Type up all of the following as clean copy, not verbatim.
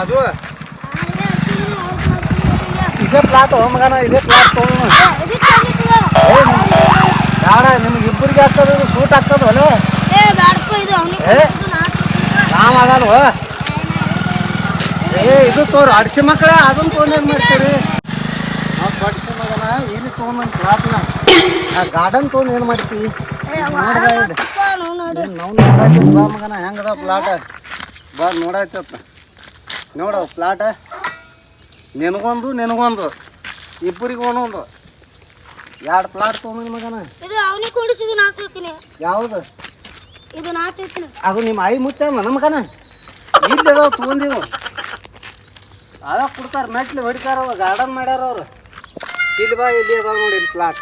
ಅದು ಇದೇ ಪ್ಲಾಟ್ ಮಗನ ಇದೇ ಪ್ಲಾಟ್ ತೊಗೊಂಡು ಯಾರ ನಿಮ್ಗೆ ಇಬ್ಬರಿಗೆ ಆಗ್ತದ ಸೂಟ್ ಆಗ್ತದ ಅಲ್ಲ ನಾವ್ ಆಗಲ್ವ ಇದು ತೋರು ಅಡಿಸಿ ಮಕ್ಕಳ ಅದನ್ನ ತೊಗೊಂಡು ಏನ್ ಮಾಡ್ತೀರಿ ನಾವು ಬಡಿಸಿ ಮಗನ ಇಲ್ಲಿ ತೊಗೊಂಡ್ ಪ್ಲಾಟ್ನ ಗಾರ್ಡನ್ ತೊಗೊಂಡು ಏನ್ ಮಾಡ್ತೀವಿ ನಾವು ನೋಡಾಯ್ತು ಬಾ ಮಗನ ಹೆಂಗದ ಪ್ಲಾಟ್ ಬಾ ನೋಡಾಯ್ತತ್ತ ನೋಡ ಪ್ಲಾಟ್ ನಿನಗೊಂದು ಇಬ್ಬರಿಗೆ ಒಂದೊಂದು 2 ಪ್ಲಾಟ್ ತೊಗೊಂಡು ಮಗನ ಯಾವುದು ಅದು ನಿಮ್ಮ ಆಯಿ ಮುತ್ತೆ ನನ್ನ ಮಗನ ಇಲ್ಲಿ ಅದಾವ ತೊಗೊಂಡಿವು ಅವಾಗ ಕೊಡ್ತಾರ ಮೆಟ್ಲು ಹೊಡಿತಾರ ಗಾರ್ಡನ್ ಮಾಡ್ಯಾರ ಅವ್ರು ಇಲ್ಲಿ ಬಾ ಇಲ್ಲಿ ಅದಾವ ನೋಡಿ ಇಲ್ಲಿ ಪ್ಲಾಟ್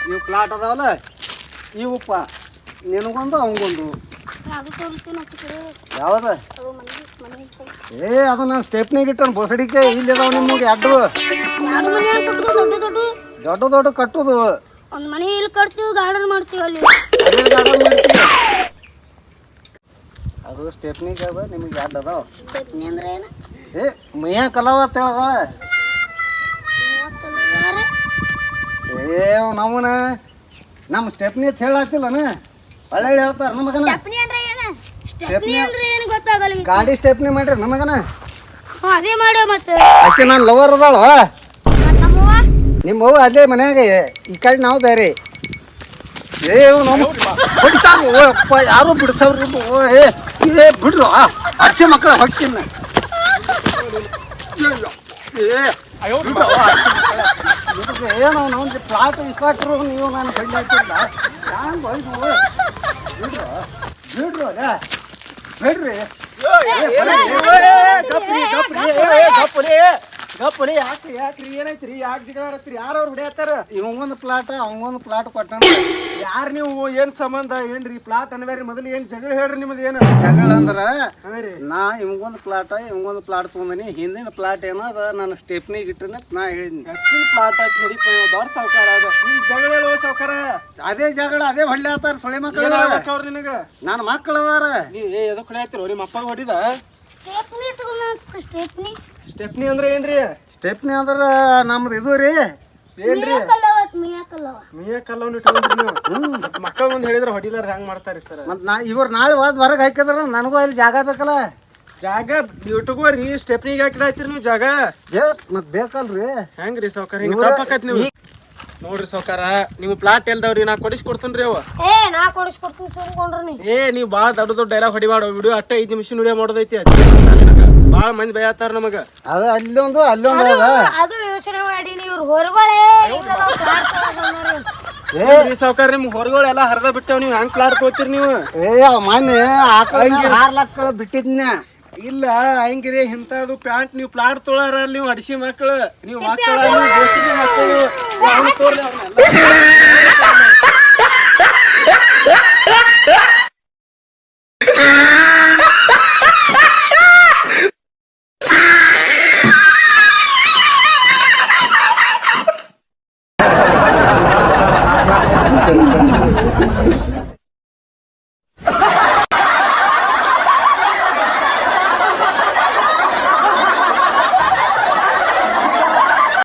ಇವು ಪ್ಲಾಟ್ ಅದಾವಲ್ಲ ಇವಪ್ಪ ನಿನಗೊಂದು ಅವಂಗೊಂದು ಯಾವ್ದ ಅದು ನಾನು ಸ್ಟೆಪ್ನಿಗೆ ಇಟ್ಟನು ಬೊಸಡಿಕೆ ಇಲ್ಲಿ ಅದಾವ ನಿಮಗೆ ದೊಡ್ಡ ಕಟ್ಟುದು ಒಂದು ಮನೆ ಇಲ್ಲಿ ಕಟ್ತೀವಿ ಗಾರ್ಡನ್ ಮಾಡ್ತೀವಿ ಅಲ್ಲಿ ಗಾರ್ಡನ್ ಮಾಡ್ತೀವಿ ಅದು ಸ್ಟೆಪ್ನಿಗೆ ಅದ ನಿಮಗೆ ಅದಾವ ಸ್ಟೆಪ್ನಿ ಅಂದ್ರೆ ಏನು ಮೈಯ ಕಲಾವ ಅಂತ ಹೇಳದ ನಮ್ಮನ ನಮ್ಮ ಸ್ಟೆಪ್ನಿ ಅಂತ ಹೇಳತ್ತಿಲ್ಲನ ಒಳ್ಳೆ ಹೇಳ್ತಾರ ನಮಗನ ಸ್ಟೆಪ್ನಿ ಅಂದ್ರೆ ಏನು ಗೊತ್ತಾಗಲ್ಲ ಗಾಡಿ ಸ್ಟೆಪ್ನಿ ಮಾಡ್ರಿ ನಮಗನ ಅದೇ ಮಾಡೋ ಮತ್ತೆ ಅಕ್ಕೆ ನಾನು ಲವರ್ ಅದಾಳ ನಿಮ್ಮ ಅವ್ವ ಅಲ್ಲೇ ಮನ್ಯಾಗ ಈ ಕಡೆ ನಾವು ಬೇರೆ ಹೊಡಿತಾರಪ್ಪ ಯಾರು ಬಿಡ್ಸವ್ರಿ ಬಿಡ್ರು ಅಚ್ಚೆ ಮಕ್ಕಳ ಹೊಕ್ಕಿನ ಏನೋ ನಾವು ಪ್ಲಾಟ್ ಇಸ್ಪಾಟ್ರು ನೀವು ನಾನು ಬಡ್ಡಿ ಹಾಕಿಲ್ಲ ಹ್ಯಾಂಗ ಹೋಯ್ತು ಬಿಡ್ರು ಬಿಡ್ರಿ ಗಪ್ಪಲಿ ಯಾಕ್ರಿ ಏನೈತ್ರಿ ಯಾಕೆ ಜಿಗಾಡತ್ರಿ ಯಾರವ್ರು ಹೊಡಿಯತ್ತಾರ ಇವಂಗೊಂದು ಪ್ಲಾಟ್ ಅವಂಗೊಂದು ಪ್ಲಾಟ್ ಕೊಟ್ಟ ಯಾರು ನೀವು ಏನ್ ಸಂಬಂಧ ಏನ್ರಿ ಪ್ಲಾಟ್ ಅನ್ಬೇರಿ ಮೊದಲು ಏನ್ ಜಗಳ ಹೇಳ್ರಿ ನಿಮ್ದು ಏನು ಜಗಳ ಅಂದ್ರ ನಾ ಇವಂಗೊಂದು ಪ್ಲಾಟ್ ತೊಗೊಂಡಿನಿ ಹಿಂದಿನ ಪ್ಲಾಟ್ ಏನದ ನಾನು ಸ್ಟೆಪ್ನಿಗೆ ಇಟ್ಟನ ನಾ ಹೇಳಿದ್ನಿ ಹೆಚ್ಚಿನ ಪ್ಲಾಟ್ ಆಯ್ತು ನಡಿಪ ದೊಡ್ಡ ಸಾವ್ಕಾರ ಅದ ನೀವು ಜಗಳ ಹೇಳುವ ಸಾವ್ಕಾರ ಅದೇ ಜಗಳ ಅದೇ ಹೊಳ್ಳಿ ಆತಾರ ಸೊಳೆ ಮಕ್ಕಳು ಅವ್ರ ನಿನಗ ನನ್ನ ಮಕ್ಕಳು ಅದಾರ ನೀ ಎದಕ್ ಹೊಳೆ ಆಯ್ತಿರೋ ನಿಮ್ಮ ಅಪ್ಪ ಹೊಡಿದ ಸ್ಟೆಪ್ನಿ ಅಂದ್ರೆ ಏನ್ರಿ ಸ್ಟೆಪ್ನಿ ಅಂದ್ರ ನಮ್ದು ಇದು ರೀ ಏನ್ರಿ ಮಿಯಾ ಕಲ್ಲವ್ ನೀವು ಮಕ್ಕಳ ಮುಂದೆ ಹೇಳಿದ್ರೆ ಹೊಡಿಲಾರ ಹೆಂಗ್ ಮಾಡ್ತಾರಿ ಸರ್ ಮತ್ ಇವ್ರು ನಾಳೆ ಹೊರಗೆ ಹಾಕಿದ್ರ ನನಗೂ ಅಲ್ಲಿ ಜಾಗ ಬೇಕಲ್ಲ ಜಾಗ ಇಟ್ಕೋರಿ ಸ್ಟೆಪ್ನಿಗೆ ಹಾಕಿಡಾಯ್ತಿರಿ ನೀವು ಜಾಗ ಮತ್ ಬೇಕಲ್ರಿ ಹೆಂಗ್ರಿ ಸಾವ್ಕಾರ ಹಿಂಗ ತಪ್ಪಾಕತ್ ನೀವು ನೋಡ್ರಿ ಸಾವ್ಕಾರ ನೀವು ಪ್ಲಾಟ್ ಎಲ್ದವ್ರಿ ನಾ ಕೊಡಿಸ್ಕೊಡ್ತೇನ್ರಿ ಅವ ನೀವು ಭಾಳ ದೊಡ್ಡ ಡೈಲಾಗ್ ಹೊಡಿಬಾಡ ವಿಡಿಯೋ ಅಟ್ಟ 5 ನಿಮಿಷ ವಿಡಿಯೋ ಮಾಡೋದೈತಿ ಭಾಳ ಮಂದಿ ಬೈತಾರ ನಮಗ ಅದ ಅಲ್ಲೊಂದು ಅದು ಯೋಚನೆ ಮಾಡಿ ನೀವು ಹೊರಗಳೇ ಸಾವ್ಕಾರ ನಿಮ್ ಹೊರಗಳೆಲ್ಲ ಹರಿದ ಬಿಟ್ಟವ್ ನೀವು ಹೆಂಗ್ ಪ್ಲಾಟ್ ತಗೋತೀರಿ ನೀವು ಮೊನ್ನೆ 6 ಲಕ್ಷ ಬಿಟ್ಟಿದ್ನ ಇಲ್ಲ ಹಂಗಿರಿ ಇಂಥದ್ದು ಪ್ಯಾಂಟ್ ನೀವು ಪ್ಲಾಟ್ ತೊಳಾರ ನೀವು ಅಡಿಸಿ ಮಕ್ಕಳು ನೀವು ಮಕ್ಕಳು ಮಕ್ಕಳು